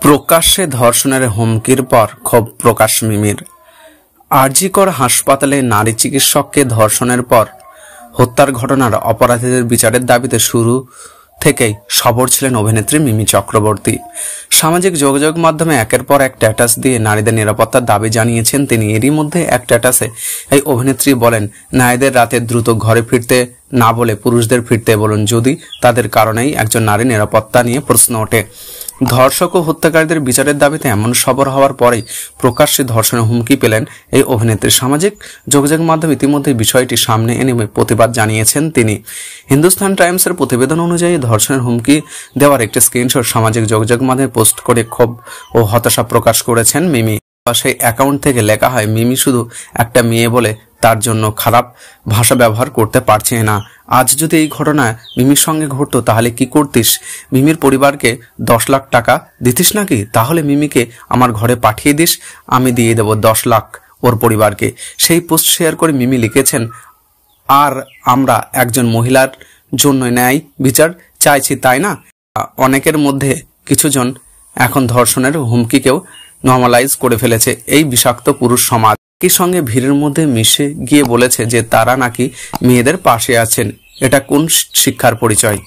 প্রকাশ্যে ধর্ষণের হুমকির পর ক্ষোভ প্রকাশ মিমির। আরজিকর হাসপাতালে নারী চিকিৎসককে ধর্ষণের পর হত্যার ঘটনার অপরাধীদের বিচারের দাবিতে শুরু থেকেই সবর ছিলেন অভিনেত্রী মিমি চক্রবর্তী। সামাজিক যোগাযোগ মাধ্যমে একের পর এক স্ট্যাটাস দিয়ে নারীদের নিরাপত্তার দাবি জানিয়েছেন তিনি। এরই মধ্যে এক স্ট্যাটাসে এই অভিনেত্রী বলেন, নারীদের রাতে দ্রুত ঘরে ফিরতে না বলে পুরুষদের ফিরতে বলুন যদি তাদের কারণেই একজন নারী নিরাপত্তা নিয়ে প্রশ্ন ওঠে। ধর্ষক ও হত্যাকারীদের বিচারের দাবিতে এমন সবর হওয়ার পরেই প্রকাশ্যে ধর্ষণের হুমকি পেলেন এই অভিনেত্রী। সামাজিক যোগাযোগ মাধ্যমে ইতিমধ্যে বিষয়টি সামনে এনে প্রতিবাদ জানিয়েছেন তিনি। হিন্দুস্তান টাইমসের প্রতিবেদন অনুযায়ী ধর্ষণের হুমকি দেওয়ার একটি স্ক্রিনশট সামাজিক যোগাযোগ মাধ্যমে পোস্ট করে ক্ষোভ ও হতাশা প্রকাশ করেছেন মিমি। সেই অ্যাকাউন্ট থেকে লেখা হয়, মিমি শুধু একটা মেয়ে বলে তার জন্য খারাপ ভাষা ব্যবহার করতে পারছে না। আজ যদি এই ঘটনা মিমির সঙ্গে ঘটতো তাহলে কি করতিস? মিমির পরিবারকে 10 লাখ টাকা দিতিস নাকি? তাহলে মিমিকে আমার ঘরে পাঠিয়ে দিস, আমি দিয়ে দেব 10 লাখ ওর পরিবারকে। সেই পোস্ট শেয়ার করে মিমি লিখেছেন, আর আমরা একজন মহিলার জন্য ন্যায় বিচার চাইছি, তাই না? অনেকের মধ্যে কিছুজন এখন ধর্ষণের হুমকিকেও নর্মালাইজ করে ফেলেছে এই বিষাক্ত পুরুষ সমাজ। একই সঙ্গে ভিড়ের মধ্যে মিশে গিয়ে বলেছে যে তারা নাকি মেয়েদের পাশে আছেন। এটা কোন শিক্ষার পরিচয়?